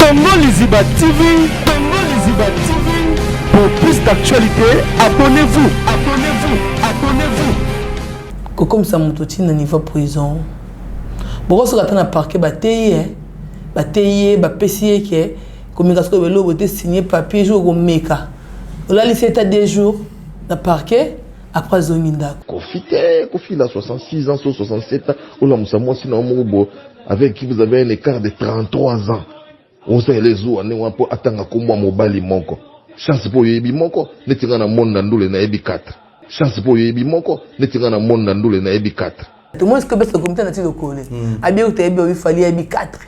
Congo Liziba TV, Congo Liziba TV. Pour plus d'actualité, abonnez-vous, abonnez-vous, abonnez-vous. Comme ça, mon petit niveau prison. Bon, si on a parquet, bataille, bataille, qui communication de l'eau, signé papier, jour au Meka. On a laissé à des jours, dans le parquet, après Zoninda. Kofi, il a 66 ans, 67 ans, on a Moussamou, sinon avec qui vous avez un écart de 33 ans. On sait les eaux, on est pour attendre comme moi, mon bali monko. Chance pour yebi monko, ne tira na monde nandoule na yebi 4. Chance pour yebi monko, ne tira na monde nandoule na yebi 4. Tout le monde est ce comité national de Kole. Abia ou il fallait yebi 4.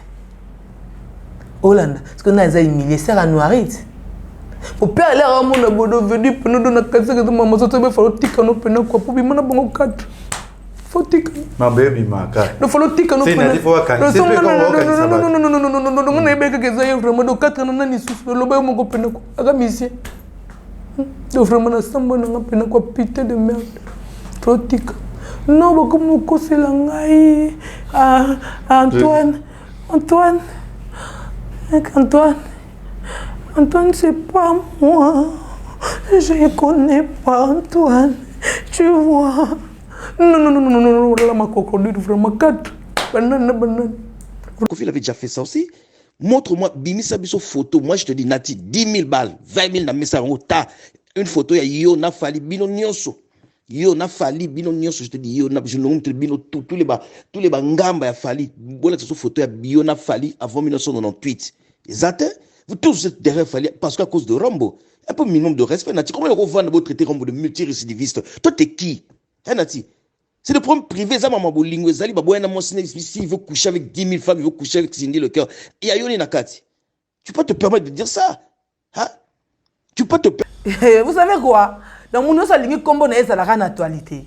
Hollande, parce qu'on a des milliers, c'est la noirite. Pour père là, on a bodo venu pour nous donner 4 que maman ça te faut tika no pena quoi pour bimana bon 4. Faut tika. Ma baby maka. No faut tika no pena. C'est non, on est bien que ça y est vraiment de 4 na ni sous le lobe mon pena quoi. Aga monsieur. Donc vraiment na samba na pena quoi putain de merde. Faut tika. Non, bah comme ko c'est la ngai. Antoine. Antoine, c'est pas moi. Je connais pas Antoine. Tu vois. Non, là, ma crocodile, vraiment 4. Banane. Kofi avait déjà fait ça aussi. Montre-moi, Bimisa Biso photo. Moi, je te dis, Nati, 10 000 balles, 20 000 dans mes salons. Une photo, il y a Yona Fali, Bino Nyonso. Yona Fali, Bino Nyonso. Je te dis, Yona, je ne te Bino, tous les bangamba, il y a Fali. Voilà, cette photo, il y a Yona Fali avant 1998. Exact? Vous tous êtes derrière Fali parce qu'à cause de Rambo. Un peu minimum de respect, Nati. Comment on va vous traiter Rambo de multirécidiviste? Toi, t'es qui? Hein, Nati? C'est le problème privé. Zama Bolingo, Zali, Babouana Monsine, s'il veut coucher avec 10 000 femmes, il veut coucher avec Cindy le cœur. Et il y a Yoni Nakati. Tu peux te permettre de dire ça? Hein? Tu peux te permettre. Vous savez quoi? Dans mon nom, ça ligne comme on est à la actualité.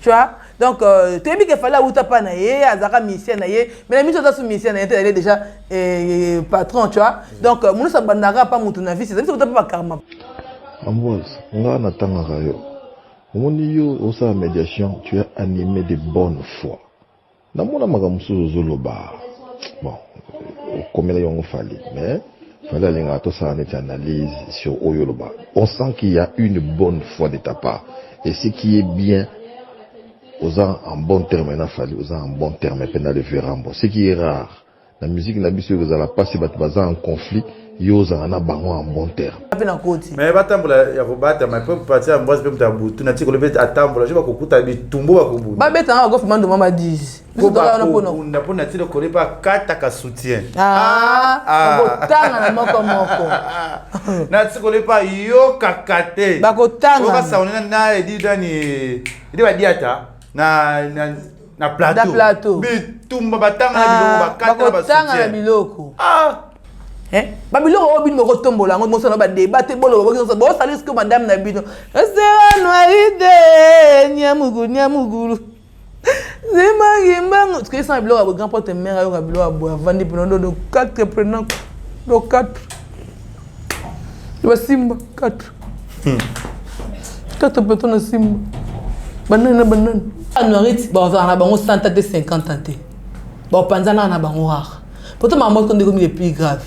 Tu vois? Donc, tu as dit qu'il fallait outa pas naïe, azara mission naïe, mais la mission de mission naïe, elle est déjà patron, tu vois? Donc, mon ça bandara pas mon tournavis, c'est ça pas karma. Ambroise, on a Nathan Rayo. Au niveau de sa médiation, tu es animé de bonne foi. Dans mon amagamsu zoloba. Bon, comme il y a fallu, mais il fallait aller à tout ça en analyse sur Oyoloba. On sent qu'il y a une bonne foi de ta part. Et ce qui est bien, aux en bon terme, il a fallu, aux en bon terme, et pénal de Ferrambo. Ce qui est rare, la musique n'a pas si vous allez passer en conflit, il y a un bon terme. Mais batambula ya robata mais peut partir à moi peut tabu tu n'as pas le bet atambula je vais kokuta bitumbo ba kubu ba beta na gofement de mama 10 ko ba na pona ti le kole pas kata ka soutien botanga na moko na ti kole pas yo kakate ba kotanga ko ba sauna na edi dani edi ba diata na plateau bitumba batanga na biloko ba kata ba soutien biloko Babylon obin mo tombola ngo mo sona ba débattre bolo bo salis que madame na bino c'est noiride nyamuguru zema yimba ce que ça biloko grand porte mère yo biloko bo vandi pino do 4 prenant do 4 do simba 4 personnes simba banane noiride bo na bango 150 ans bo panzana na bango rare pourtant ma mort qu'on est le plus grave.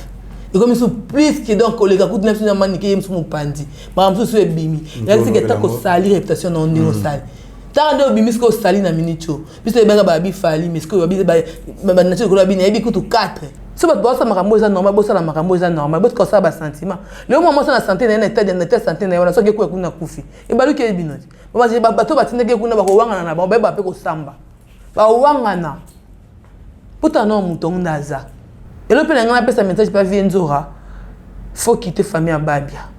Et comme ils sont plus que donc les gars qui n'ont pas maniqué ils sont pandi par exemple sur bimi là c'est que tant que sali réputation on est au sali tant de bimi ce que sali na minicho puis c'est bien babi fali mais ce que babi ba nature ko babi na yebi ko 4 so ba bossa makambo eza normal bossa la makambo eza normal bossa ko ça ba sentiment le moment ça na santé na état de santé na wana so ke ko kuna kufi e balu ke binoti ba ba bato batindeke kuna ba ko wangana na ba ba pe ko samba ba wangana puta non mouton naza. Et le père n'a pas sa message pas Vienzora. Faut quitter famille à Babia.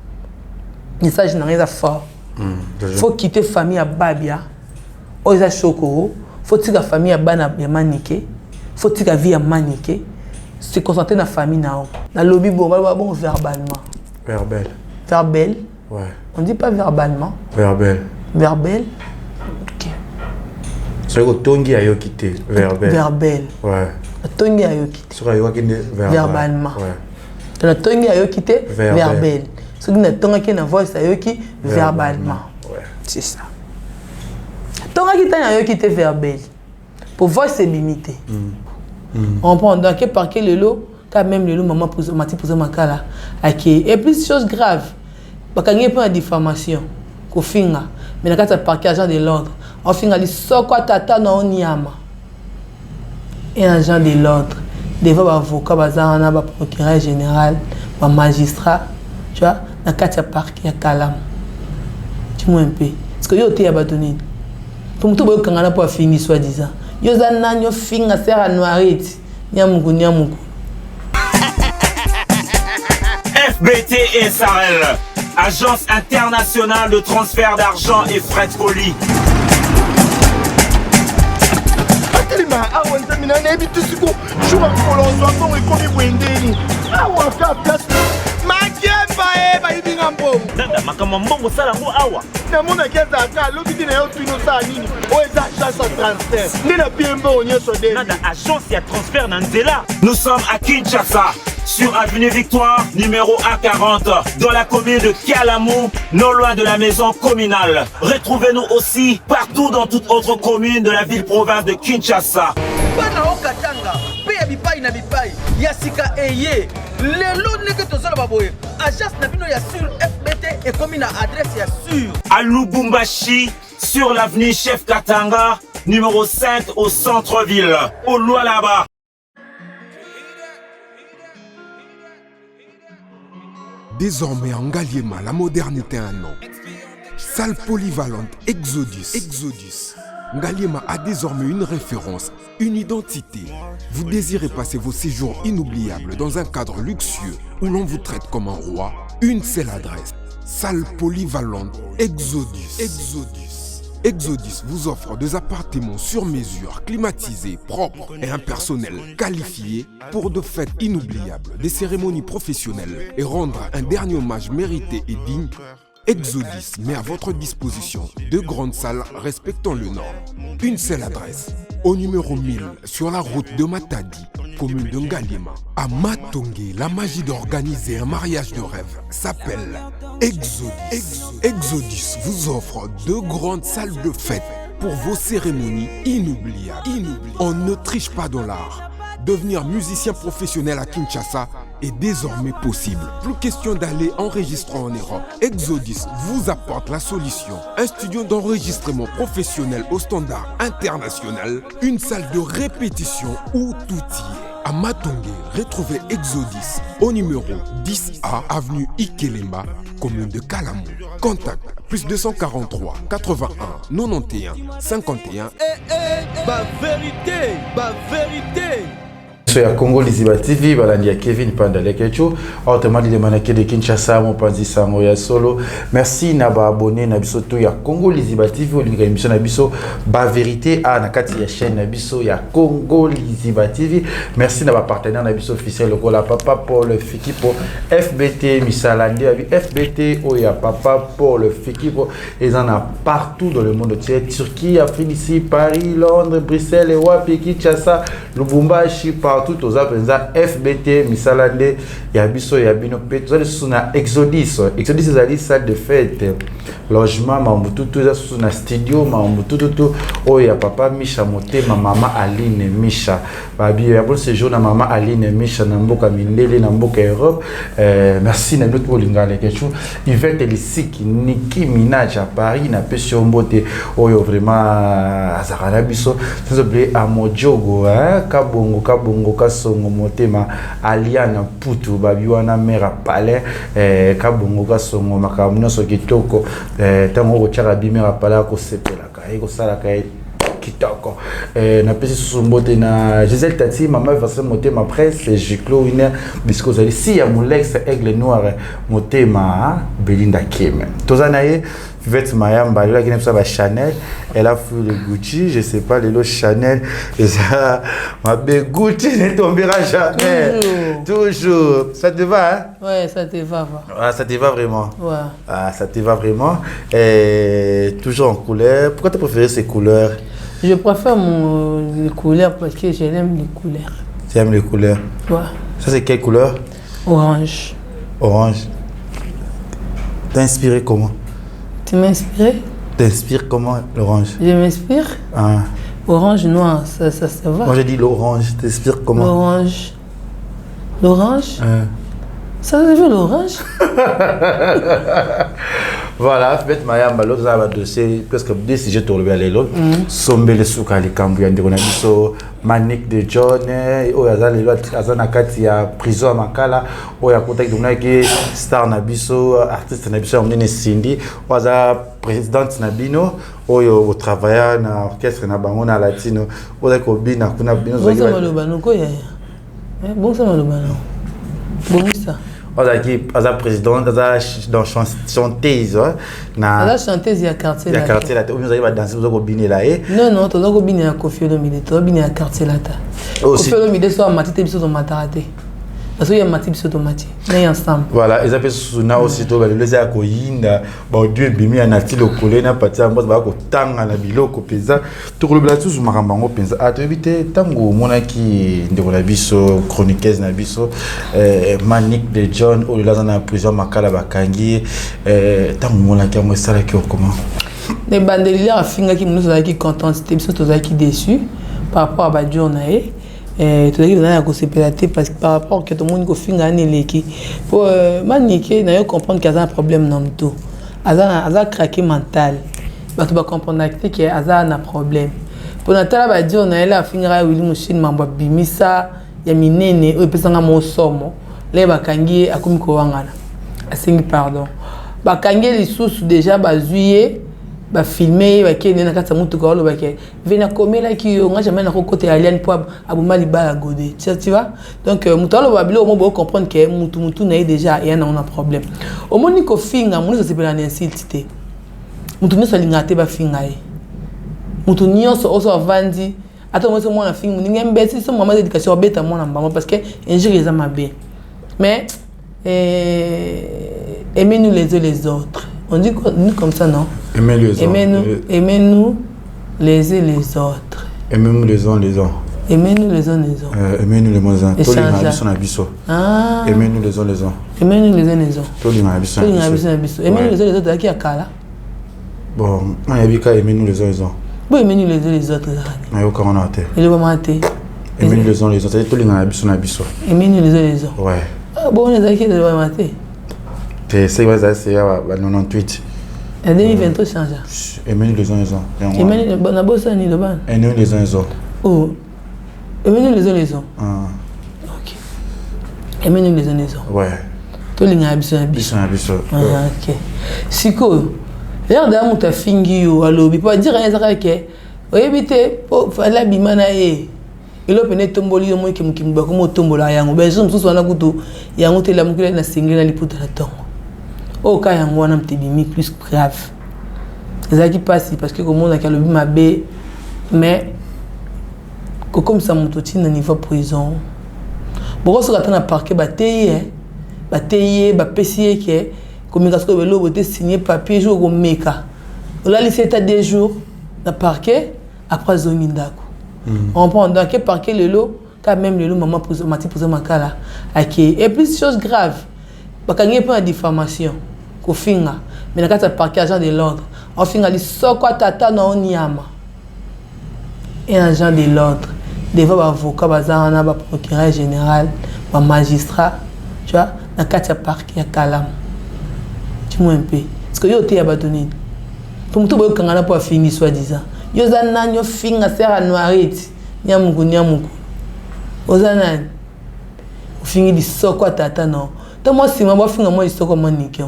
Message n'a rien à faire. Faut quitter famille à Babia. Oza Choko. Faut quitter la famille à Bana Maniké. Faut quitter la vie à Maniké. Se concentrer dans la famille na. Dans le lobby bon verbalement. Verbal. Ouais. On dit pas verbalement. Verbal. OK. C'est que Tongi a yo quitté verbal. Ouais. Tongi a yo quitté. Sur yo quitté verbalement. Ouais. La Tongi a yo quitté verbal. Ce qui n'a Tongi qui na voix a yo quitté verbalement. Ouais. C'est ça. Tongi qui a yo quitté verbal. Pour voix c'est limité. On prend dans quel parquet le lot quand même le maman mati posé makala et plus chose grave bakangé pour la diffamation ko finga mais na parquet agent de l'ordre on finga li soko tata na onyama et agent de l'ordre devant avocat bazana ba procureur général ba magistrat tu vois na parquet ya Kalam tu vois un peu parce que yo te ya badoni pour tout boyo kangana pour finir soi-disant yo zanna nyo finga sera noirite nyamugu FBT et SARL, Agence internationale de transfert d'argent et frais de colis. Nada makama mbongo sala ngo awa na mona keza ka lobi na yo twino sa nini o eza agence de transfert ni na biembo onyeso de Nada agence ya transfert na nzela. Nous sommes à Kinshasa sur avenue Victoire numéro A40 dans la commune de Kalamou, non loin de la maison communale. Retrouvez-nous aussi partout dans toute autre commune de la ville-province de Kinshasa. bana okatanga pe ya bipai na bipai ya sika eye lelo neke tozala baboye agence na bino ya sur FBT et comme na adresse ya sur À Lubumbashi sur l'avenue Chef Katanga numéro 5 au centre-ville. Au loin là-bas. Désormais en Ngaliema, la modernité a un nom. Salle polyvalente Exodus. Ngaliema a désormais une référence, une identité. Vous désirez passer vos séjours inoubliables dans un cadre luxueux où l'on vous traite comme un roi? Une seule adresse. Salle polyvalente Exodus. Exodus vous offre des appartements sur mesure, climatisés, propres et un personnel qualifié pour de fêtes inoubliables, des cérémonies professionnelles et rendre un dernier hommage mérité et digne. Exodus met à votre disposition deux grandes salles respectant le nom. Une seule adresse, au numéro 1000 sur la route de Matadi, commune de Ngaliema. À Matongé, la magie d'organiser un mariage de rêve s'appelle Exodus. Exodus vous offre deux grandes salles de fête pour vos cérémonies inoubliables. On ne triche pas dans l'art. Devenir musicien professionnel à Kinshasa est désormais possible. Plus question d'aller enregistrer en Europe. Exodus vous apporte la solution. Un studio d'enregistrement professionnel au standard international. Une salle de répétition où tout y est. À Matongé, retrouvez Exodus au numéro 10A, avenue Ikelemba, commune de Kalamou. Contact plus 243 81 91 51. ba vérité So ya Congo Liziba TV balandi ya Kevin Pandalekecho autrement dit manake de Kinshasa mon panzi sango ya solo. Merci na ba abonné na biso to ya Congo Liziba TV olinga émission na biso ba vérité a na kati ya chaîne na biso ya Congo Liziba TV. Merci na ba partenaire na biso officiel lokola Papa Paul Fikipo FBT Misalandi abi FBT o ya Papa Paul Fikipo et en a partout dans le monde entier, Turquie, Afrique ici, Paris, Londres, Bruxelles et wapi Kinshasa, Lubumbashi partout aux apprenants FBT Misalande Yabiso Yabino Pe tous les na Exodus ezali salle de fête logement mambutu tous na studio mambutu tout oya papa Misha Motema mama Aline Misha babi ya bon séjour na mama Aline Misha na mboka mindele na mboka Europe. Merci na notre bolinga les questions Yvette Lisiki Nicki Minaj à Paris na pesio mbote oyo vraiment azarana biso sans oublier Amodjogo kabongo kasongo motema Aliana Putu babi wana mera palais kabongo kasongo makamuno so kitoko tango ko chara bimera palais ko sepelaka ko salaka kitoko na pesi sumbote na Gisèle Tati mama verse motema presse Jiclo Winner bisco zali si ya Molex Aigle Noir motema Belinda Kim tozanaye Vivette Mayamba, elle a gagné ça Chanel, elle a fait le Gucci, je sais pas, le lot Chanel, et ça, ma belle Gucci ne tombera jamais. Toujours. Ça te va, hein? Ouais, ça te va. Ah, ça te va vraiment. Ouais. Ah, ça te va vraiment. Et toujours en couleur. Pourquoi tu préfères ces couleurs? Je préfère les couleurs parce que j'aime les couleurs. Tu aimes les couleurs? Ouais. Ça, c'est quelle couleur? Orange. Orange. T'as inspiré comment? Tu m'inspires? T'inspires comment l'orange? Je m'inspire. Ah. Orange noir, ça va. Moi j'ai dit l'orange, t'inspires comment? L'orange. L'orange Ça a vu l'orange. Voilà, peut-être Mayamba, l'autre a dossier, parce que des sujets tournent à l'élo. Sombele Soukali Kambuyan de Ronabiso, Manik de John, Oyaza, les lois, Azana Katia, prison à Makala, Oya Contact de Star Nabiso, artiste Nabiso, Omnine Cindy, Oyaza, présidente Nabino, Oyo, au travail, na orchestre Nabangona Latino, Oya Kobina, Kunabino, Bon, ça m'a le banon, quoi, bon, ça m'a le banon. Bon, ça. Aza président, dans chanteuse, na chanteuse ya quartier là. Quartier là, vous allez danser vous allez biner là Non, tu dois biner à Kofi Olomide, tu dois biner à quartier là ta. Kofi Olomide soit matite biso to matarate. Parce qu'il y a matite biso to mati. Mais ensemble. Voilà, ils appellent suna aussi to les a ko yinda, ba Dieu bimi anati lo kolé na pati ambo ba ko tanga na biloko peza. To ko lobela tous makambango penza. A to éviter tango monaki ndeko na biso chroniqueuse na biso Manik de John o la na prison makala bakangi tango monaki mo sala ki comment. Les bandeliers a finga ki nous qui content, c'était biso to qui déçu par rapport à ba journée. Tout à parce que par rapport à tout le monde qui a fait pour maniquer, il faut comprendre qu'il y a un problème dans tout. Il y a un craqué mental. Tu vas comprendre qu'il y a un problème. Pour notre travail, on a la finira Willy Mouchine, Mamba Bimisa, Yaminene, ou pesanga mon somme. Les bakangi a comme Kowangana. A pardon. Bakangi les sous déjà bazuye. Ba filmer ba kene na kata mutu ko lo ba ke vena komela ki on a jamais na côté alien pour abuma libala godé tu vois donc mutu lo ba bilo mo bo comprendre que mutu na déjà et on a problème au moni ko finga mutu se pela na insulté mutu ne salingate ba finga e mutu nyonso oso avandi ata mo se mo na finga ninga mbesi so maman d'éducation beta mo na mbamo parce que injure za mabe mais aimez-nous les uns les autres. On dit comme ça, non? Aimez-nous les uns les autres. Aimez-nous les uns les uns. Aimez-nous les uns les autres. Aimez-nous les uns les autres. Aimez-nous les uns les uns. Aimez-nous les uns les autres. Aimez-nous les uns les autres. Qui a Kala? Bon, il y a bien aimez-nous les uns les uns. Bon, aimez-nous les uns les autres. Il y a aucun on a été. Il va mater. Aimez-nous les uns les autres. C'est tout les uns les autres. Aimez-nous les uns les autres. Ouais. Bon, on est qui va mater. C'est 98. En 2023 change. Aimez-nous les uns les autres. Aimez-nous na bossa ni le ban. Aimez-nous les uns les autres. Oh. Aimez-nous les uns les autres. OK. Aimez-nous les uns les autres. Ouais. To linga biso. OK. Siko. Regarde à muta fingi yo alobi pas dire rien ça que oyebite po fala bimana e. Ilo pene tomboli yo mo kimba ko mo tombola yango bezo msusu wana kutu yango te la mukile na single na liputa la tongo. Oh ka yango wana mtebimi plus grave. Ça qui passe parce que comme on a qu'à le bimabé mais comme ça mototine na niveau prison. Bon so katana parquet bateye ba pesier que comme parce que le boté signé papier jour au meka. Là lycée état des jours na parquet après zonindako. On prend dans quel parquet le lot quand même le lot maman pour mati pour makala et plus chose grave bakangi pour la diffamation ko finga mais na kata parquet agent de l'ordre on finga li soko tata na onyama et agent de l'ordre devant avocat bazana ba procureur général ba magistrat tu vois na kata parquet ya kalam tu moi un peu parce que yo te abandonné pour tout boyo kangana pour finir soi-disant Yozana nyo finga sera noirite nyamuku ozana fingi di soko tata non to mo sima bo finga mo isoko manike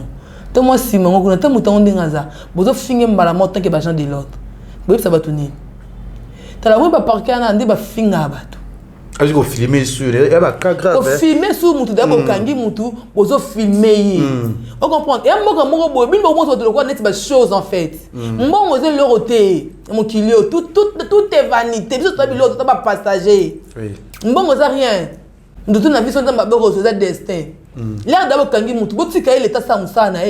to mo sima ngo kuna to muta ndinga za bozo finge mbala mo tanke ba gens de l'autre bo ça batuni tala mo ba parquet na ndi ba finga bato aje ko filmer sur e ba ka grave ko filmer sur mutu da ko kangi mutu bozo filmer on comprend et mo bo bin bo mo so de quoi net ba chose en fait mo mo ze le roté mon kilio tout est vanité biso to bilo to ba passager oui mo za rien ndoto na biso nzamba boko so za destin l'air da bo kangi mutu bo tika il est sa musana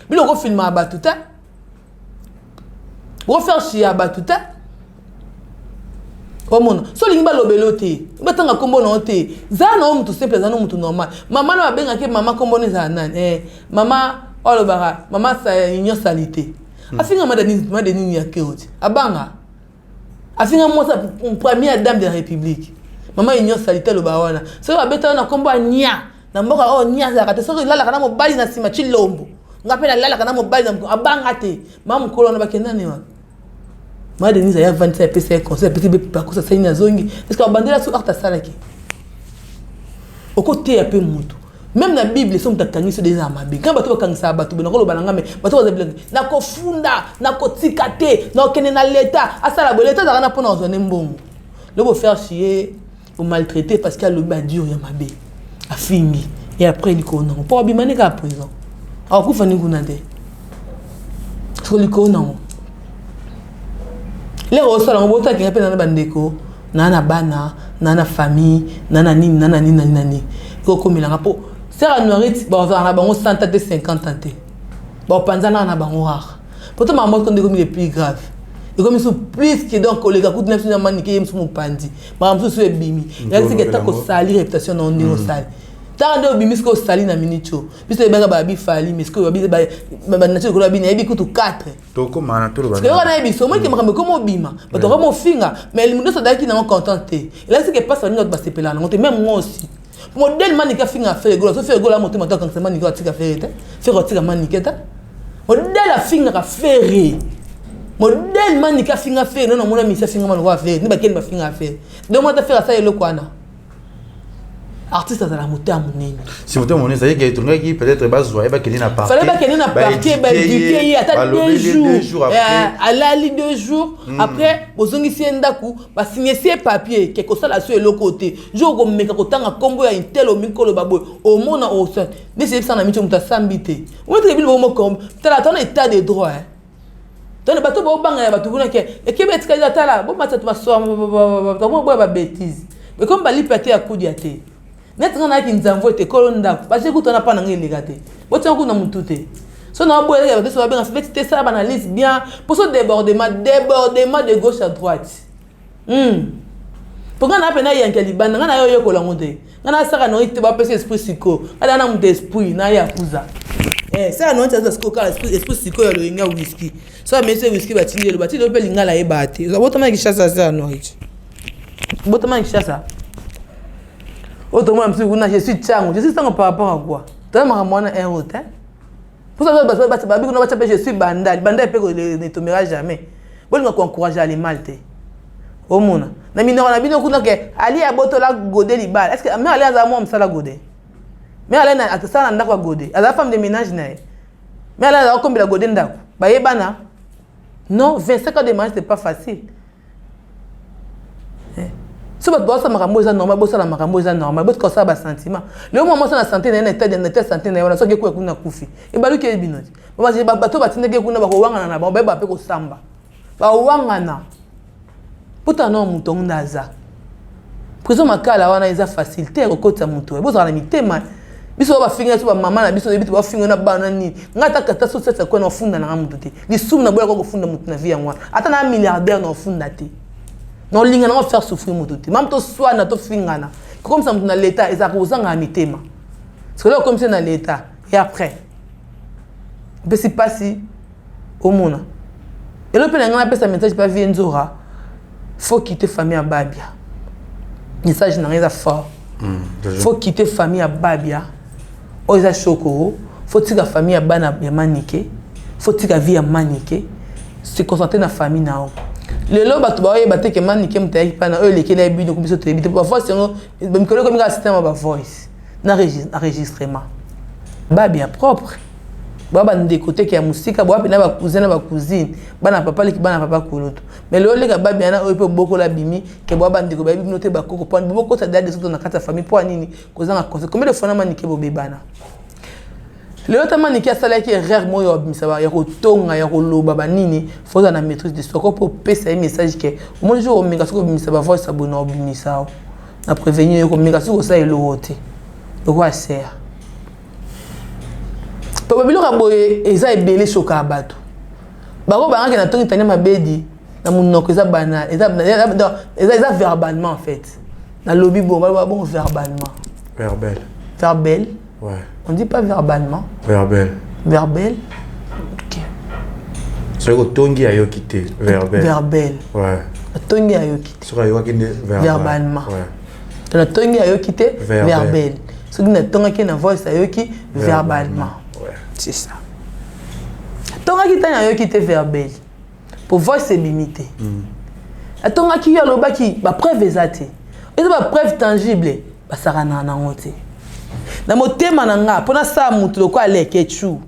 bilo ko filmer ba tout ta bo faire chier ba tout ta Omona so lingba lobelo te batanga kombo na te za na mutu simple za na mutu normal mama na babenga ke mama kombo ne za nani mama olobara mama sa union salité afinga madani ya keoti abanga afinga mo sa première dame de la république Maman union salitaire le bawana. So ba beta na kombo nya. Na mboka oh nya za kate so lala kana mobali na sima chilombo. Ngapela lala kana mobali na abanga te. Mamu kolo na bakenda ne wa. Ma Denise ya 25 PC conseil petit ba ko sa sina zongi. Est-ce que bandela su arta salaki. Au côté ya pe mutu. Même na Bible somme takangi so des amabe. Quand bato bakangisa bato bena ko lo balanga me bato ba zabela. Na ko funda, na ko tikate, na kene na l'état. Asala bo l'état za kana pona ozone mbongo. Le beau faire chier, vous maltraiter parce qu'il y a le bas dur, il y a ma bé. A fini. Et après, il connaît. Pour abîmer qu'à présent. Alors, vous faites une chose. Parce que il connaît. Les ressources, on voit qu'il y a pas de bandeko, nana bana, nana famille, nana ni, nana ni, nana ni. Il comme il a rapport. C'est un nourrit, bon, on a bon 100 de 50 ans. Bon, panzana on a bon rare. Pourtant, ma mort, quand on est plus grave. Et comme ils sont plus que donc les gars, quand ils sont maniqués, ils sont pandi. Par exemple, sur bimi. Il y a des gens qui salir réputation dans le sale. Tant de bimi que salir na minicho. Puis les gars babi fali, mais ce que babi babi nature que babi na ebi kutu 4. To comment na to le babi. Parce que on a ebi so moi qui me ramène comme bima. Mais tu vraiment finga, mais les monde sont d'ailleurs qui n'ont contenté. Et là ce qui passe notre basse pelana, on te même moi aussi. Modèle manique finga faire gros, so faire gros la monter maintenant quand c'est manique tika faire faire tika manique ta. Modèle la finga faire. Modèle manika finga fait non mon ami ça finga man va faire ni ba ken ba finga faire donc moi ta faire ça le quoi na artiste ça la moteur monene si moteur monene ça y est que tu qui peut-être bas joie ba ken na parquet fallait ba ken na parquet ba éduquer attends 2 jours à la li 2 jours après bozongi si ndaku ba signer ces papiers quelque chose là sur le côté jour comme meka ko tanga kombo ya intel o mikolo babo au mona au son mais c'est ça na micho muta sambité on très bien bon comme t'as ton état de droit donc les bateaux vont banger les bateaux vont que et qui est-ce qu'il a là bon matin tu vas soir comment boire ba bêtise mais comme bali pété à coup diaté net on a qui nous envoie te colonda parce que tu n'as pas n'engagé les gâtés bon tu as coup na mututé so na boire les bateaux ça va bien fait ça analyse bien pour ce débordement de gauche à droite pourquoi on a peine y a un caliban on a yo ko la monter on a ça no ite ba pèse esprit psycho ala na monter esprit na ya kuza ça non ça coca esprit psycho ya loinga whisky ça mais c'est whisky batili le batili pe linga la ebate ça botama ki chassa ça non hichi botama ki chassa autrement même si vous je suis chango par rapport à quoi toi ma mwana un route pour ça babi ko na bacha je suis bandal pe ne tomera jamais bon nga encourager les malte au mona na minoro na bino kuna ke ali abotola godé libal est-ce que mais ali aza moi msala godé mais elle a ça n'a pas godé. Elle a femme de ménage nae. Mais elle a combien de godé ndako. Ba yebana. Non, 25 ans de ménage c'est pas facile. Si votre boss a makambo ça normal, boss a la makambo ça normal, boss comme ça ba sentiment. Le moment ça na santé na état de santé na wana so ke ko kuna kufi. E balu ke binoti. Ba je ba to ba tindeke kuna ba ko wanga na ba ba pe ko samba. Ba wanga na. Puta no mutongo ndaza. Prison makala wana eza facilité ko kota muto. E boss na mitema. Biso ba finga so ba mama na biso bitu ba finga na bana ni ngata kata so setsa ko na funda na mutu te li sum na boya ko funda mutu na vie yanwa ata na milliardaire na funda te non linga na faire souffrir mutu te même to soit na to finga na comme ça mutu na l'état eza ko zanga mitema parce que là comme c'est na l'état et après be si passi au mona et le pena ngana pesa message pas vie nzora faut quitter famille à Babia message na rien fort faut quitter famille à Babia. Oza choko, faut tirer famille à bana ya maniqué, faut tirer vie à maniqué, se concentrer na famille na o. Le lo batu ba yebate ke maniqué mutayi pa na eux les kele bi donc biso te bi parfois c'est même que comme système ba voice na enregistrement. Babia propre. Baba ndékoté ki ya musika bo na ba cousine, bana papa li ki bana papa koloto. Mais le les babia na o pe boko la bimi ke baba ndéko ba bi noté ba koko pon boko ta date de na kata famille pour nini kozanga conseil. Combien de fois na maniqué bo bebana. Le autre maniqué ça là qui est rare moi yo bimisa ba ya ko tonga ya ko loba ba nini faut na maîtrise de soi pour passer un message que au moins jour o minga soko bimisa ba voice abona o bimisa na prévenir ko minga soko ça elo hote. Donc quoi sert Babilo kaboye eza ebele choka abato. Bako banga na tongi tanya mabedi na munoko eza bana eza verbalement en fait. Na lobby bon verbalement. Verbal. Ouais. On dit pas verbalement. Verbal. OK. C'est que tongi ayo kité verbal. Ouais. Tongi ayo kité. Sur ayo kité verbalement. Ouais. na tongi ayoki te verbal soki na tongaki na voice ayoki verbalement c'est ça tongaki tani ayoki te verbal pour voice c'est limité atongaki yo alobaki bapreuve eza te eza bapreuve tangible basaka na nango te na motema na nga mpona saa mutu loko aleke chu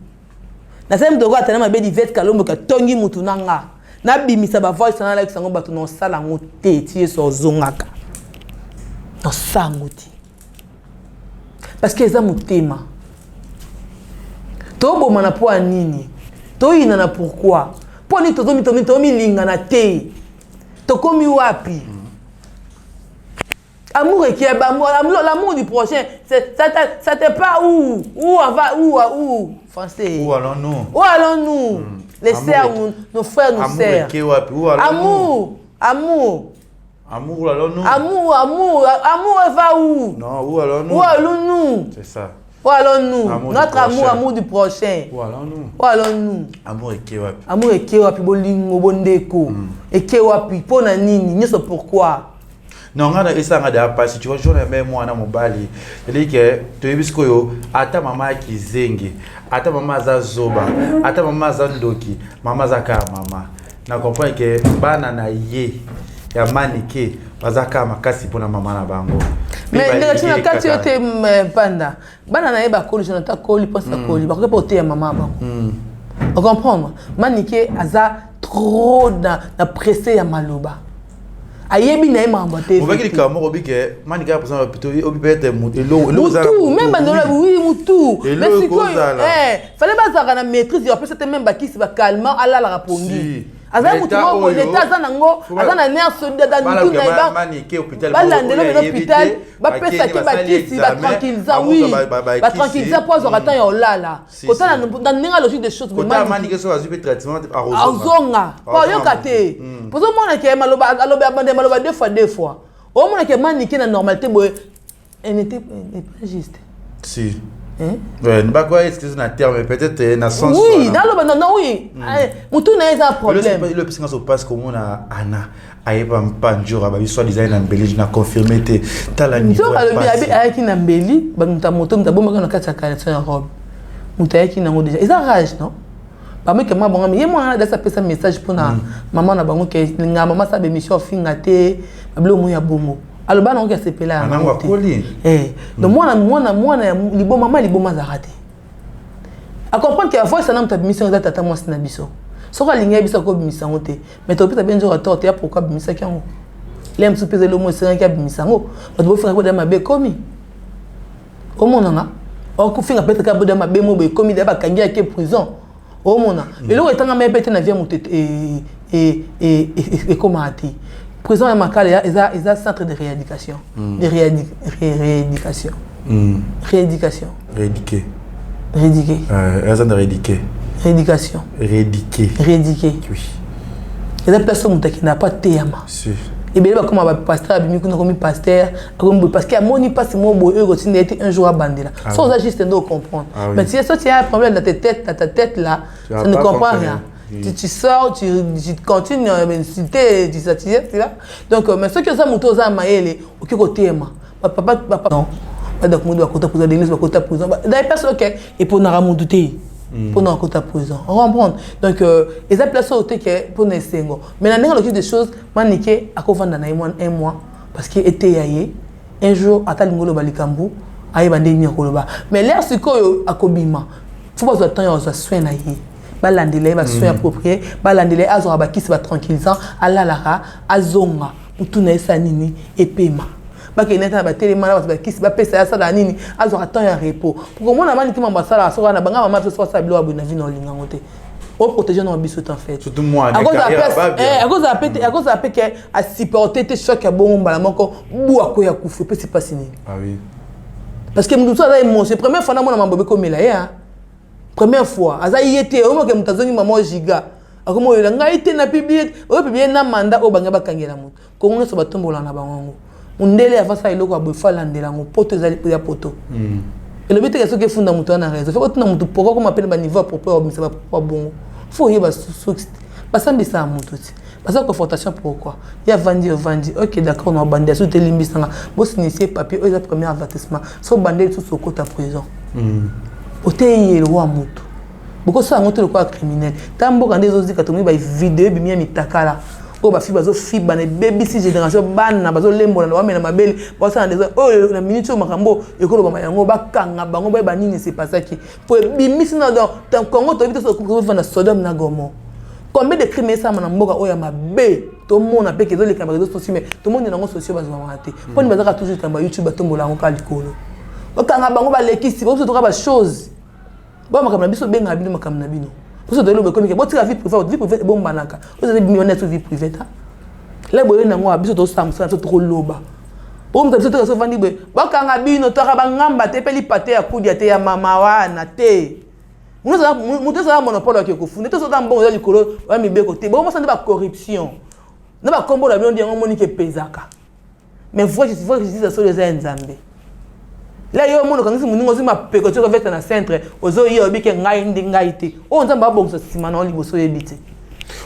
nasali mutu loko atana mabe divete kalombo katongi mutu na nga nabimisa bavoice na alakisa yango bato nosala yango te ti yesu ozongaka nosala yango te parce que eza motema toboma na mpo ya nini toyina na pourquoi mpo nini tomilingana te tokomi wapi amour et qui est l'amour du prochain ça te pas où français où allons-nous les sœurs nos frères nos sœurs amour où allons-nous amour va où non où allons-nous c'est ça où allons-nous notre amour du prochain où allons-nous amour et qui wapi bolingo bondeko et qui wapi pona nini nyoso pourquoi non ngana esanga da pasi tu vois journée même moi na mobali c'est que to yebisiko yo ata mama kizenge ata mama za zoba ata mama za ndoki mama za ka mama na comprendre que bana na ye ya manike bazaka makasi pona mama na bango mais ndegatina kati yote panda bana na ye ba koli jonathan koli posa koli ba ko pote ya mama bango on comprendre manike aza trop na pressé ya maloba ayebi na emamba te on va dire que moi obike manika pour ça plutôt obite mutu même bandola oui mutu mais siko fallait bazaka na maîtrise ya peut-être même bakisi ba calmant ala la rapongi aza mutu mo l'état za nango aza na nerf solide da mutu na ba manike hôpital balandelo na hôpital ba pesa ki bakisi ba tranquilliser oui ba tranquilliser pour avoir temps ya olala kota na ninga logique des choses mais manike so azupe traitement azonga pa yokate pozo mona ke maloba abande maloba deux fois au moins que manike na normalité elle n'était pas juste si ouais pas quoi excuse na terme mais peut-être na sens oui non oui mutu na eza problème le puisque ça passe comme on a ana ayeba mpanjura ba soit design na mbeli na confirmer te tala niveau so alobi ayaki na mbeli ba mutu bomaka na kati ya kala ya robe mutu ayaki nango déjà eza rage non ba meke ma bonga mais moi na ça pesa message pour na maman na bango ke nga maman sa be mission finga te bablo mo ya bomo aloba nango ke sepela na ngwa koli donc moi libo maman libo mazarate a comprendre que la voix ça n'a pas mission za tata moi sina biso so ka linga biso ko bimisango te mais to pita benjo rator te pourquoi bimisaki yango lem su pesa le mo sina ka bimisango ba bo finga ko da mabe komi o monanga o ku finga peta ka bo da mabe mo be komi da ba kangia ke prison o mona et le etanga me peta na vie mo et comment ati prison ya makala eza centre de rééducation de rééducation rééducation rééduquer rééduquer rééducation rééduquer oui et la place où tu n'as pas de théâtre et bien comme un pasteur abimi comme pasteur parce qu'il y a mon passe mon beau eux continue d'être un jour à bandela sans ça juste de comprendre mais si tu as un problème dans ta tête là ça ne comprend rien tu sors tu continues à insulter tu satisfais là donc mais ce que ça moto za maele au côté papa non donc mon doit côté prison d'église côté prison d'ailleurs parce OK et pour na douter pour na côté prison on comprend donc et ça place au que pour na sengo mais na nanga logique des choses manike akovanda na un mois parce que était yaye un jour atalingolo balikambu aye bande nyakoloba mais l'air sikoyo akobima faut pas attendre ça soin na yi balandele ba soin approprié balandele azora bakisi ba tranquillisant alalara azonga utuna esa nini epema baki neta ba télémana ba kisi ba pesa ya sala nini azora temps ya repos pour moi na mani kima basala so na banga mama so sa bilo abuna vino linga ngote o protéger nos biso en fait surtout moi à cause à cause que à supporter te choc ya bomba la moko bu akoya kufu pe c'est pas sini ah oui parce que mutu ça émotion première fois na mona mambobe comme là ya première fois aza yete o mo ke mutazongi mama giga akomo yo nga ite na publier na mandat o banga bakangela mutu ko ngone so batombola na bango mundele avasa iloko abofala ndelango poto ezali ya poto et le but est que funda mutu na réseau faut que mutu pourquoi comme appelle ba niveau propre au misaba bongo faut yeba basambisa ya moto ti basa confrontation pourquoi ya vandi ok d'accord on a bandé sous telimbisanga bo signifier papier eux premier avertissement so bandé tout ce côté prison oteye le wa moto boko sa ngoto le quoi criminel tambo quand des autres katongi ba vidéo bimia mitakala o ba fi bazo fi bana baby si génération bana bazo lembola na wamena mabele basa na o na minute o makambo ekolo ba yango bakanga bango ba nini c'est pas ça qui pour bimisi na dans Congo to vite so ko va na Sodome na Gomorrhe. Combien de crimes ça m'a mboka oya mabe tout le monde a payé les caméras réseaux sociaux mais tout le monde est dans sociaux bazwa raté pour ni bazaka toujours kamba YouTube batombola ngo kalikolo bakanga bango ba lekisi bo to ka ba chose ba makamna biso benga bino makamna bino pour ça de l'eau comme que bo tira vie privée bon banaka vous avez millionnaire sur vie privée ta là boye nango biso to samsa to trop loba o mta biso to so vandi be bakanga bino to ka bangamba te peli pate ya kudia te ya mama wana te. Nous avons un monopole qui est fou. Nous avons un bon écolo, on a mis bien côté. Bon, on a de la corruption. Nous avons un combo d'avion qui est monique pesaka. Mais faut que je dise ça les Nzambe. Là, il y a un monde quand nous avons ma pécoture avec un centre, aux autres il y a bien ngai ndingaité. On a pas bon ça si maintenant il faut se éviter.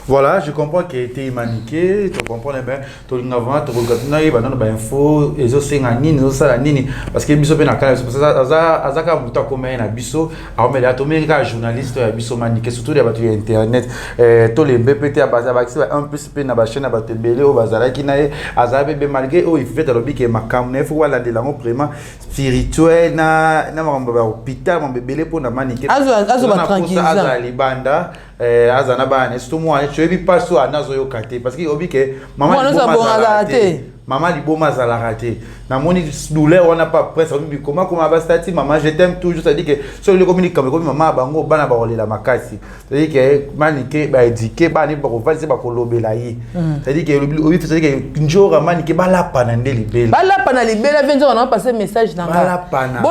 Voilà, je comprends qu'il a été maniqué, tu comprends bien, tu as tu regardes les infos, les autres c'est nini, les autres c'est nini, parce que biso ben akala, parce que azaka muta comme na biso, alors mais atomé ka journaliste biso maniqué surtout les battu internet, tous les BPT à base accès un peu pe na ba chaîne na ba tebele au bazala ki na azabe be malgré il fait dans le bic et makam ne faut wala de lango vraiment spirituel na mamba ba hôpital mamba belé pour na maniqué. Azo ba tranquille. Azali banda azana ba ne surtout moi tu es pas so anazo yo kate parce que obi ke maman liboma za la raté na moni douleur on n'a pas presque obi comment ba stati maman je t'aime toujours ça dit que so le communique comme maman bango bana ba olela makasi ça dit que manike ba éduquer ba ni ba ko valise ba ko lobela yi ça dit que obi ça dit que njora manike ba la pana ndeli bela ba la pana libela venzo on a passé message na ba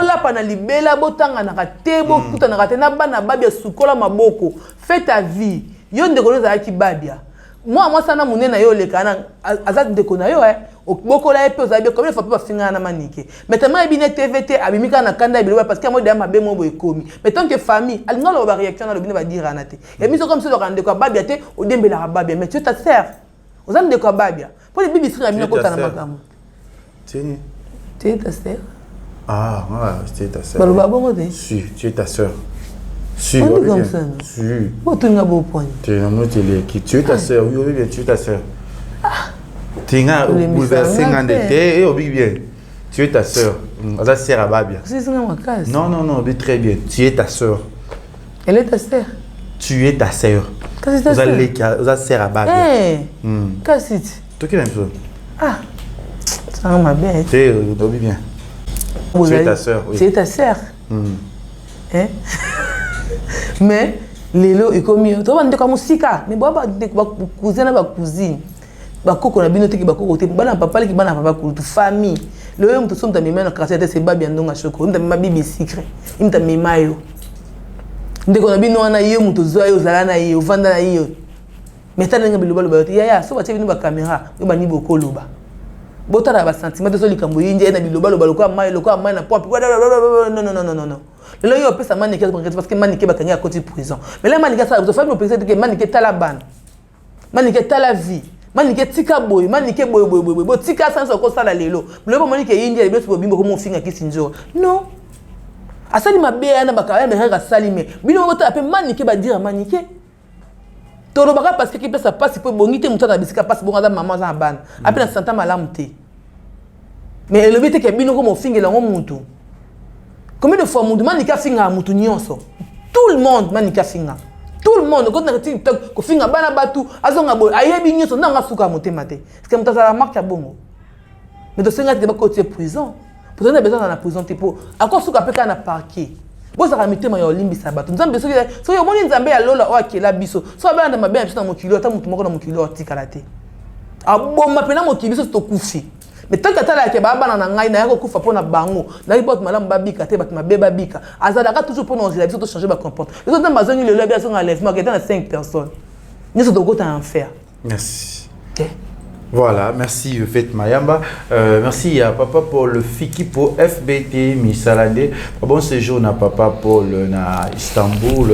la pana libela botanga na kate bo kuta na kate na bana babia sukola maboko fais ta vie yo ndeko za ki babia moi ça na munena yo le kana azat ndeko na yo boko la epe ozabi comme il faut pas finir na manike mais tellement ebine TVT abimika na kanda bilo parce que moi de mabe mo boy komi mais tant que famille alinga lo ba réaction na lo bine ba dire anate et miso comme ça le rende ko babia te o dembela babia mais tu ta sœur ozan de ko babia pour les bibi sira mina ko tana makamo tieni tu es ta sœur ah tu es ta sœur balo ba bongo de si tu es ta sœur si on dit comme ça si bon tu n'as beau point tu es non qui tu es ta sœur oui bien tu es ta sœur Tinga bouleversé ngandete et obi bien. Tu es ta sœur. Ça sert à babia. Non non non, très bien. Tu es ta sœur. Elle est ta sœur. Tu es ta sœur. Qu'est-ce que c'est? Ça sert à babia. Qu'est-ce que c'est? Toi qui l'aimes ça? Ah. Ça m'a bien. Tu es obi bien. Tu es ta sœur. Tu es ta sœur. Hein? Mais lelo ikomi to bande comme musika mais ba cousin ba cousine bakoko na bino te ki bakoko te bana papa ki bana papa ko famille le yom to somta mema na quartier te se ba bien ndonga shoko mta mema bibi secret mta mema yo ndeko na bino wana yo muto zo yo zala na yo vanda na yo metana nga biloba loba ya so ba te bino ba camera yo ba ni bokolo ba botara ba sentiment to so likambo yinje na biloba loba lokwa mai na pompe non le yo pesa manike parce que manike ba kanya côté prison mais là manike ça vous fait me penser que manike talaban manike tala vie manike tika boy manike boy tika sans ko sala lelo le manike yindi le beso bimbo ko mo finga kisinjo non asali mabe ana bakaya me hanga salime bino bota ape manike ba dire manike toro baka parce que pesa passe pour bongite mutana bisika passe bon ada maman za ban ape na santa malamu te mais le but que bino ko mo finga la mutu combien de fois mon manike finga mutu nyonso tout le monde manike finga tout le monde quand on a TikTok ko finga bana batu azonga boy ayebi nyoso ndanga suka motema te parce que mutazala marque ya bongo mais to senga te ba côté prison pour donner besoin dans la prison te pour encore suka peka na parquet bo za mitema ya olimbisa batu nzambe so yo moni nzambe ya lola o akela biso so ba na mabe biso na mokilo ata mutu moko na mokilo otikala te aboma pena mokilo biso to kufi mais tant que tala ke baba na ngai na yako kufa pona bango na ibot malam babika te bat mabe babika azalaka toujours pour nous la biso to changer ba comportement les autres bazoni le lobby son enlèvement qui était dans 5 personnes nous sommes au côté en enfer merci Voilà, merci Fête Mayamba. Merci à Papa Paul Fiki pour FBT Misalade. Bon séjour na Papa Paul na Istanbul,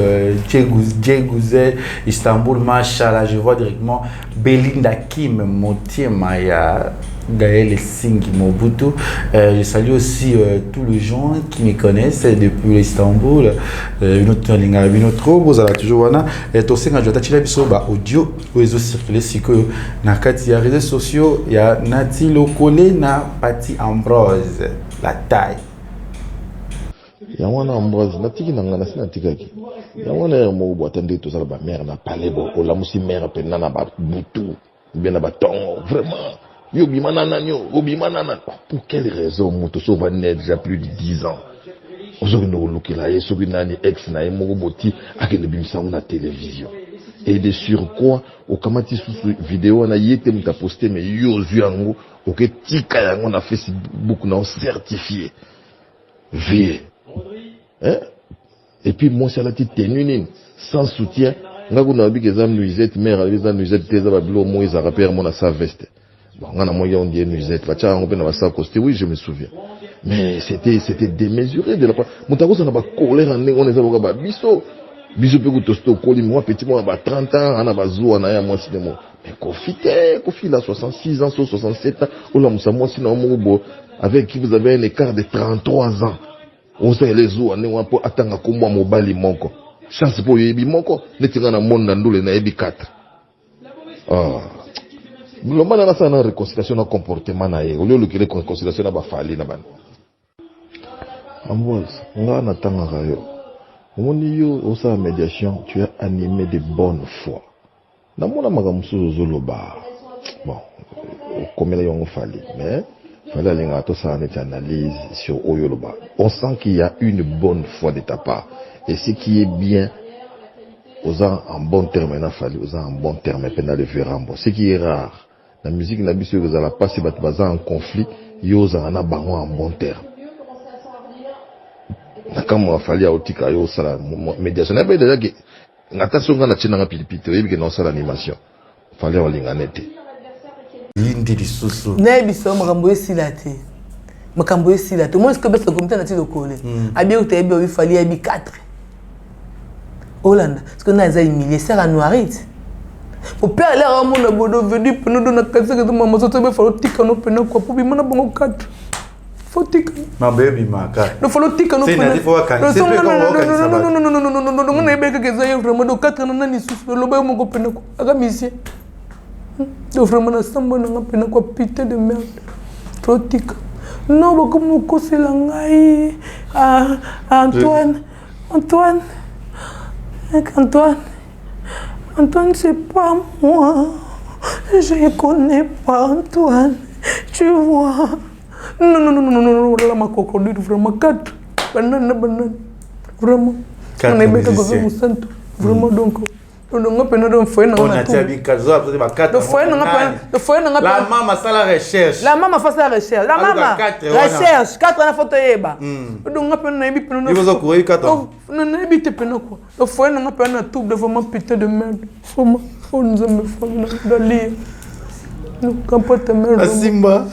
Djegouze, Istanbul, Machallah. Je vois directement Belinda Kim, Motier Maya, Gaël Singh Mobutu. Je salue aussi tous les gens qui me connaissent depuis Istanbul. Une autre ligne, une autre vous allez toujours voir. Et aussi quand je t'achète l'épisode audio, vous allez circuler si que na kati réseaux sociaux, il y a Nati Lokole na Pati Ambrose, la taille. Yamwana Ambrose natiki nangana sina tikaki. Yamwana mo boatende to sala ba mère na palais bo o la musi mère pe nana ba butu bien na ba tongo vraiment. Yo bimanana nyo, obimanana. Pour quelle raison moto so va naître déjà plus de 10 ans. Aujourd'hui no lokela ye so binani ex na mo boti akele bimisa na télévision. Et de sur quoi au kamati sous vidéo na yete muta posté mais yo zuango OK tika yango na Facebook na certifié. Vie. Hein? Et puis moi ça la petite tenue sans soutien ngaku na biki za nuisette mère avec za nuisette teza ba bilo mo za rappeur mon sa veste. Bon on a moyen on dit nuisette va tcha on peut na sa costume oui je me souviens. Mais c'était démesuré de la part. Montako ça na ba colère en on les a ba biso. Biso pe ko tosto ko li moi petit moi ba 30 ans ana ba zo na ya moi cinéma. Mais Kofi là 66 ans, 67 ans, ou là moi sinon mo avec qui vous avez un écart de 33 ans. On sait les eaux, on est pour attendre comme moi mobile monko. Chance pour yebi monko, ne tira na monde na ndule na yebi 4. Ah. Le mal na ça na réconciliation na comportement na ye. Au lieu de réconciliation na ba fali na ban. Amboise, nga na tanga rayo. Omoni yo osa médiation, tu as animé de bonne foi. Na mona magamusu zoloba. Bon, comme les gens fali, mais fallait aller à tout ça en analyse sur Oyoloba. On sent qu'il y a une bonne foi de ta part. Et ce qui est bien, aux gens en bon terme, il a fallu, aux gens en bon terme, il a le vérambo. Ce qui est rare, la musique n'a pas vous allez passer en conflit, il y a en bon terme. Quand il a fallu à Otika, il y a la médiation. Il y a déjà que, attention, on a tenu un pilipite, il y a une animation. Il fallait aller en été. Lindi lisusu na biso makambo esilate makambo esilate moi ce que best comité na tilo kole abi o tebi o fali abi 4 Hollande parce que na za humilié ça la noirite pour père là on a bodo venu pour nous donner quelque chose de maman so tebe falo tika no pena kwa pour bi mana bongo 4 faut tika ma baby maka no falo tika no pena non on est bien que ça y vraiment do 4 na ni susu lo ba mo ko pena ko aga mission. Donc vraiment na samba na ngapena kwa pité de merde. Trotika. Non ba comme ko sela ngai Antoine c'est pas moi. Je connais pas Antoine. Tu vois. Non la ma crocodile vraiment 4. Banane. Vraiment. On est bien que vous santo. Vraiment donc on a pena foi na on a tiabi kazo après ba 4 la maman ça la recherche la maman fait la recherche la maman recherche 4 na photo yeba donc on pena bi pena il faut courir 4 ans non bi te pena quoi le foi na pena tout de vraiment putain de merde faut nous me faut dans lire nous capote merde Simba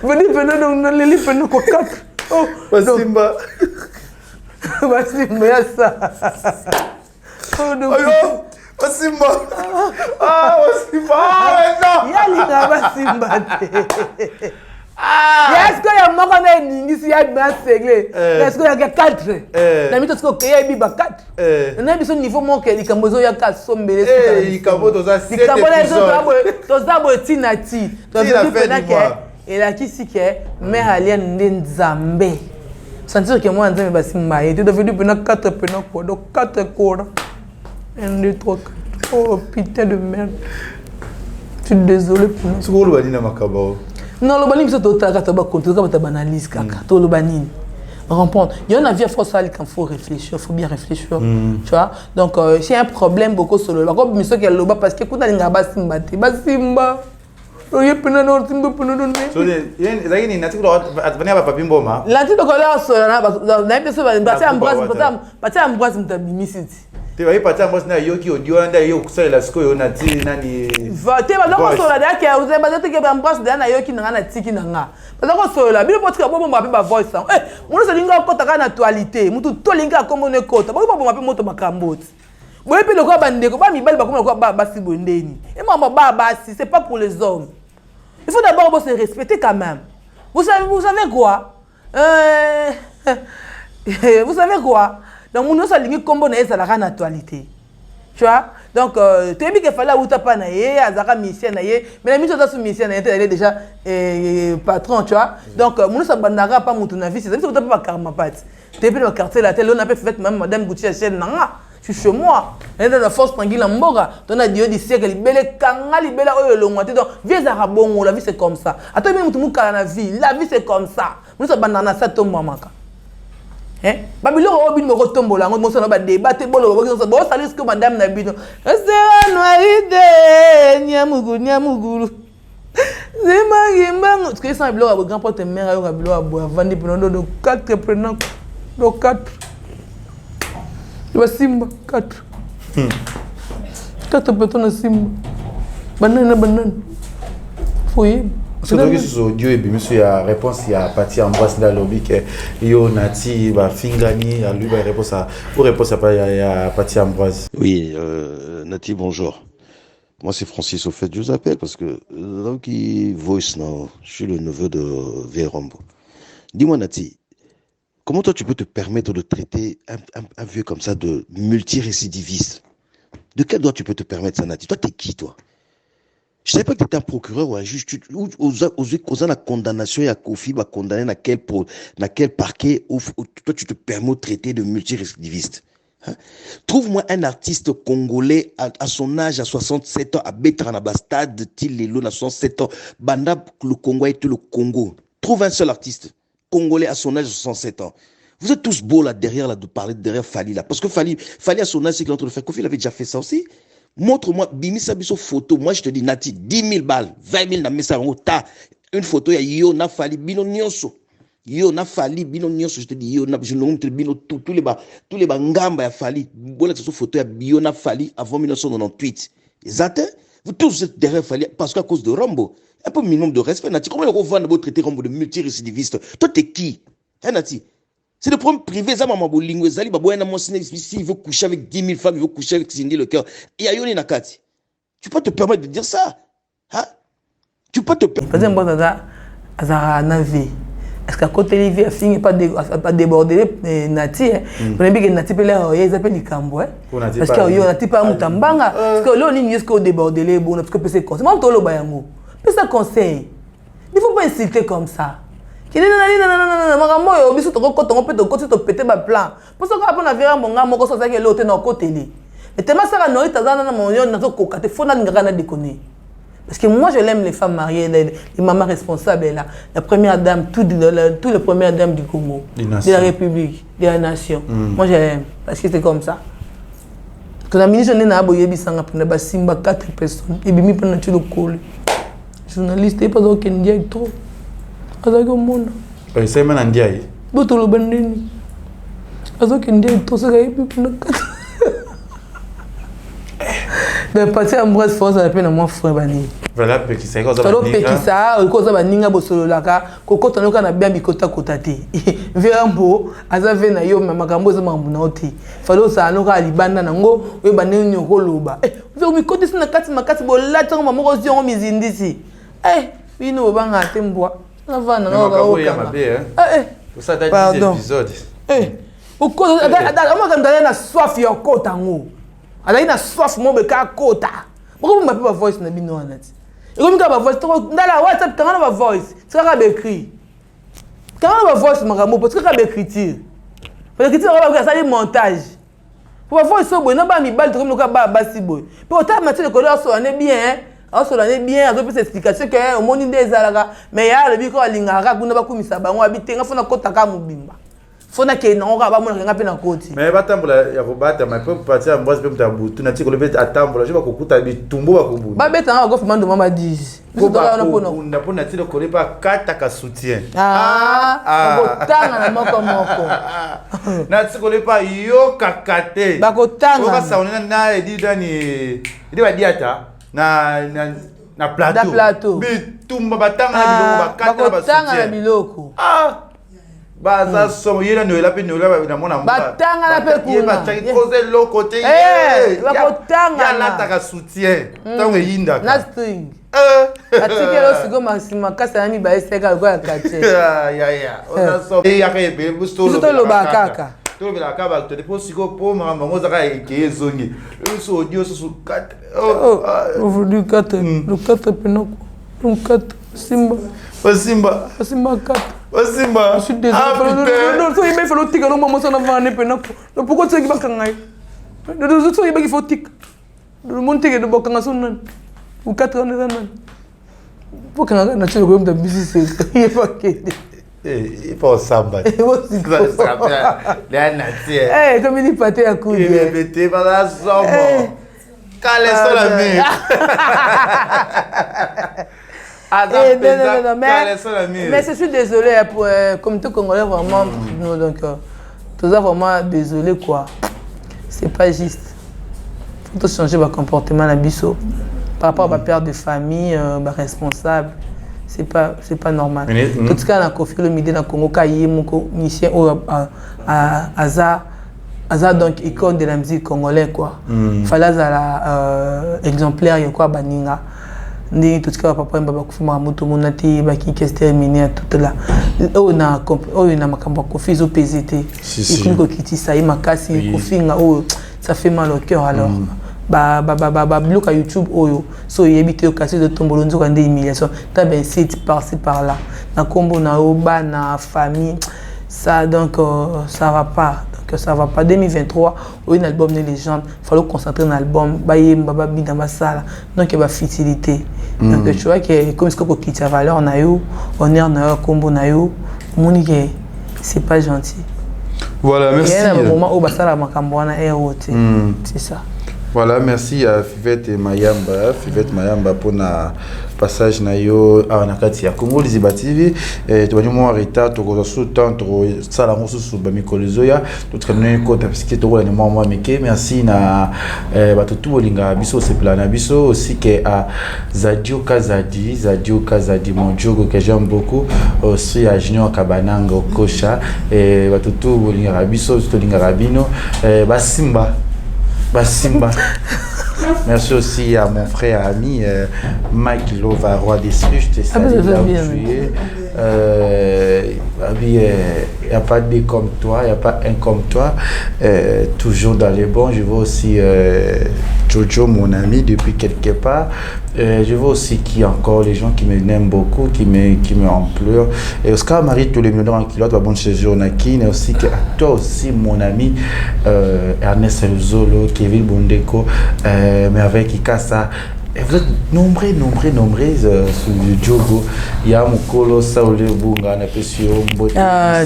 venez pena donc na lili pena quoi 4 oh Simba Vas-y, mais ça. Oh non. Simba. Simba. Non. Yali Simba. Est-ce que ya moko na ningi si ya bien séglé? Est-ce que ya 4? Na mito siko ke ya biba 4. Na biso niveau moko ya likambozo ya ka sombele. Likambo toza 7 épisodes. Toza bo tinati. Toza pena ke et la kisi ke mère alien nzambe. Sentir que moi, je suis maillé. Tu es devenu 4 pénaux, donc 4 corps. 1, 2, 3, 4. Oh putain de merde. Je suis désolé pour nous. Tu veux le baniner Makabao? Non, le baniner, c'est total. Tu as banalise, caca. Tu le baniner. Comprendre. Il y a une vie à force qu'il faut réfléchir, il faut bien réfléchir. Tu vois? Donc, j'ai un problème beaucoup sur le. Comme monsieur qui est là-bas, parce que quand tu as Simba, Simba. Oye pena no timbo pena no. So lakini natiko atafanya hapa Papimboma. Latino kwa leo so na pesa ba Ambroise mtabimisi. Tu vas y partir en na yo qui audio na yo ça la sco yo na ti nani. Va te ba donc so la da ki vous ba te ke ba mbras da na yo ki na tiki na nga. Ba donc so la bi potika bo mwa pe ba voice ça. Eh, mo so linga ko taka na actualité, mutu to linga ko mo ne kota. Ba ko mo pe moto makamboti. Bo pe le ko ba ndeko ba mi bali ba ko ko ba si bondeni. Et moi ba si c'est pas pour les hommes. Il faut d'abord se respecter quand même. Vous savez quoi? Vous savez quoi? Donc, nous sommes les combos na la actualité. Tu vois? Donc, tu as dit qu'il fallait ou pas na ye, azara mission na ye, mais la mission de mission na elle est déjà patron, tu vois? Donc, nous sommes bandara pas mon avis, c'est ça pas karma pat. Tu es plus dans le quartier là, on a fait même madame Goutia Chel nanga. Je suis chez moi. Elle est dans la force tranquille en Mbora. On a dit siècle libéré kanga libéré oh le moitié donc vieux arabon la vie c'est comme ça. Attends même tout monde la vie, la vie c'est comme ça. Nous sommes bandana ça tombe mamaka. Hein? Babilo obi me retombe là, on s'en va débattre bolo bon ça risque madame Nabino. C'est noiride nyamuguru. Zema ce que ça blo grand porte mère yo blo abo vendre pendant de 4 prenant de 4 Simba 4. 4 personnes Simba. Banane. Fouille. C'est donc ce audio et monsieur a réponse il y a parti en brasse dans lobby que yo nati ba fingani à lui ba réponse à pour réponse à parti en brasse. Oui, Nati bonjour. Moi c'est Francis au fait je vous appelle parce que là qui voice non, je suis le neveu de Vérombo. Dis-moi Nati, comment toi tu peux te permettre de traiter un vieux comme ça de multirécidiviste? De quel droit tu peux te permettre ça Nati? Toi t'es qui toi? Je savais pas que tu étais un procureur ou un juge. Aux la condamnation, il y a Kofi va condamner dans quel parquet où toi tu te permets de traiter de multirécidiviste. Hein? Trouve-moi un artiste congolais à son âge, à 67 ans, à Betranabastad, Tilelo, à 67 ans. Banda, le Congo était le Congo. Trouve un seul artiste congolais à son âge, à 67 ans. Vous êtes tous beaux là derrière, là, de parler derrière Fali là. Parce que Fali à son âge, c'est qu'il est en train de faire. Kofi, il avait déjà fait ça aussi. Montre-moi, Bimisa Biso photo. Moi, je te dis, Nati, 10 000 balles, 20 000 na mesa ta. Une photo, il y a Yo na Fali, Bino Nyonso. Yo na Fali, Bino Nyonso. Je te dis, Yo na, je ne montre Bino, tous les bas, ngamba ya Fali. Bon, là, cette photo, il y a Yo na Fali avant 1998. Exact? Vous tous êtes derrière Fali parce qu'à cause de Rambo. Un peu minimum de respect, Nati. Comment on va vous traiter Rambo de multirécidiviste? Toi, t'es qui? Hein, Nati? C'est le problème privé, ça maman bolingo zali baboyana monsine ici il veut coucher avec 10 000 femmes, il veut coucher avec Cindy le cœur. Et Ayoni Nakati. Tu peux te permettre de dire ça? Hein? Tu peux te permettre. Par exemple, Azara Navi. Est-ce qu'à côté Olivier a fini pas déborder Nati? Vous avez dit que Nati peut l'air, ils appellent les Cambo. Parce que Nati pas Moutambanga. Parce que l'on est jusqu'au déborder les bons, parce que c'est conseil. Moi, je le bayango. Mais ça conseil. Il ne faut pas insulter comme ça. Non, biso to ko to peut to to péter ba plan. Pour ça qu'on a viré mon gars moko so ça que l'autre na côté li. Et tellement ça no itaza na mon yon na to ko kate fona ngaka na déconner. Parce que moi je l'aime les femmes mariées, les mamans responsables là, la première dame, toutes les premières dames du Congo, de la République, de la nation. Moi je l'aime parce que c'est comme ça. Que la ministre n'a pas boyé bisanga pour na simba 4 personnes et bimi pendant tout le col. Journaliste et pas aucun dialogue trop. Azago monde. C'est même un diaï. Botolo bandini. Azoki ndiye tosaka ipi kuna kata. Mais parti Ambroise force la peine moi frère bani. Voilà pekisa ko za baninga. Tolo pekisa ko za baninga bosolo laka ko kota noka na bien bikota kotati. Verambo azave na yo makambo za mambu na oti. Falo sa noka libanda nango we banini nyokoloba. Ve mi koti sina kati makati bolata ngoma moko ziongo mizindisi. Bino banga tembwa. Navana ngoko ça date des épisodes. Au cause moi quand na soif ya kota ngo. Azali na soif mo beka kota. Pourquoi vous m'appelez ma voice na bino anati? Et comme ka ba voice to ndala WhatsApp quand na voice, c'est ka ba écrit. Quand na voice makambo parce que ka ba écriture. Parce que tu vas ça montage. Pour voir ça bon na ba mi bal comme le ka ba basi boy. Puis autant matière de couleur so on est bien. Alors cela n'est bien, avec cette explication que au monde des alaga, mais il y a le bico alingara, kuna bakumisa bango habiter, ngafona kota ka mubimba. faut na ke non ba mona nga pe na koti mais batambola ya robata mais peut partir à moi peut tabutu na tiko le bet atambola je ba kokuta bitumbo ba kobu ba beta na go fuma ndo mama 10 ko ba na pona tilo ko le ba kata ka soutien ko tanga na moko na tiko le ba yo kakate ba ko tanga ko ba sauna na edi dani edi ba diata na plateau bitumba batanga na biloko ba kata ba soutien na biloko baza somo yena noela pe noela na mona mba batanga na pe kuna ba taki cause lo côté ba kotanga ya lata ka soutien tango yinda na string atikelo sigo maxima kasa na mi ba eseka ko ya kache ya ona so ya ke be bustolo ba kaka to be la kaba to depo sigo po mama ngoza ka ke zongi so audio so kat aujourd'hui 4 le 4 penoko le 4 simba Simba 4 Simba. Je suis désolé. Non, il m'a fallu tirer le moment ça n'a pas né penako. Le pourquoi tu es pas kangai? Le autres il faut tic. Le monde tirer de bokanga sonnan. Ou 4 ans nan. Pour kanga na chelo comme de business. Il est pas que. Il faut samba. La nature. Comme il pâté à coups. Il est bêté par la somme. Calais sur la mer. Mais je suis désolé pour le comité congolais vraiment donc tout ça vraiment désolé quoi. C'est pas juste. Faut changer le comportement la biso par rapport à ma père de famille, responsable. C'est pas normal. Tout ce cas on a confié le midi dans Congo kayi moko mission Aza donc icône de la musique congolaise quoi. Fallait la exemplaire y quoi baninga. Ni tout ce que papa mbaba kufuma moto monati baki kester mini tout là on a makamba kofi zo PZT et ko kiti ça makasi kofinga ça fait mal au cœur alors bloc à YouTube oyo so yebite okasi de tombolo nzoka nde humiliation ta ben site par-ci par-là na kombo na oba na famille ça donc ça va pas. Que ça va pas 2023 un album de légende fallo concentrer dans l'album baye mbaba bi dans ma salle donc il y a futilité donc tu vois que comme ce que qui a valeur on a eu honneur on a combo on a eu monique c'est pas gentil voilà merci il y a un moment où basala makambo na c'est ça. Voilà, merci à Fivette Mayamba pour na passage na yo à nakati ya Congo Liziba TV et tu vas nous arrêter tu vas sous temps tu ça la sous ba mikolizoya tu te connais ko ta parce que tu vois moi meke merci na batutu bolinga biso c'est plana biso aussi que à Zadio Kazadi mon jogo que j'aime beaucoup aussi à Junior Kabananga Kocha et batutu bolinga biso to linga rabino Basimba. Merci aussi à mon frère ami Mike Lova, roi des Suisses. Je te salue là où tu es. Il n'y a pas de comme toi, il n'y a pas un comme toi. Toujours dans les bons. Je vois aussi Jojo, mon ami, depuis quelque part. Je vois aussi qui encore, les gens qui m'aiment beaucoup, qui me emploient. Et Oscar Marie, tous les millionnaires en kilote, bonne chez Jonaki. Et aussi à toi aussi, mon ami Ernest Elzolo, Kevin Bondeko, mais avec Ikasa. Et vous êtes nombreux sur le Djogo. Il y a Mukolo, Saoulé Bunga, Napesio, Mbote. Il y a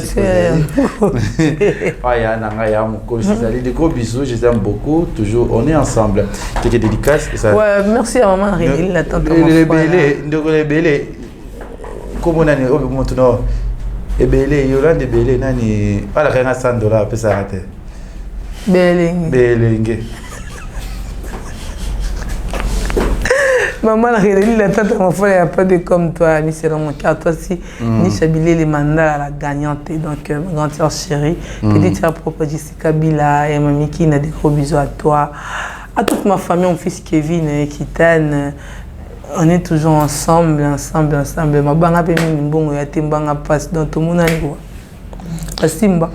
Nanga, il y a Mukolo. Je salue des gros bisous, je t'aime beaucoup. Toujours, on est ensemble. Quelques dédicaces. Ouais, merci à maman Rémi, la tante. Les bélés. Comment on a dit, oh, maintenant, les bélés, Yolande, les bélés, Nani. Ah, la reine à $100, peut s'arrêter. Bélingue. Maman, la tante, mon frère, il n'y a pas de comme toi, ni c'est dans mon cœur. Toi aussi, ni Chabili, les mandats à la gagnante. Donc, ma grande soeur chérie, petite soeur propre Jessica Bila et mamie qui n'a des gros bisous à toi. À toute ma famille, mon fils Kevin et Kitane, on est toujours ensemble. Ma banga pe mbongo ya tembanga passe dans tout le monde. Basimba.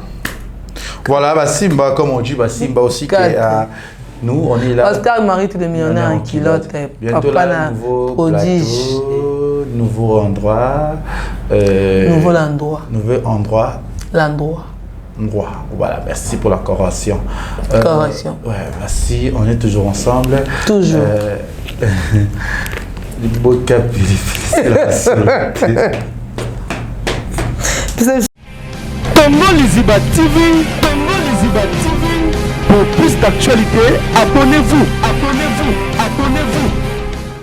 Voilà, Basimba, comme on dit, Basimba aussi qui est à. Nous, on est là. Oscar Marie, tous les millionnaires en kilote. Bientôt là, nouveau prodige. Plateau, nouveau endroit. Nouveau endroit. Voilà, merci pour la correction. Ouais, merci, on est toujours ensemble. Toujours. Les beaux caps, Congo Liziba TV. Congo Liziba TV. Pour plus d'actualités, abonnez-vous. Abonnez-vous.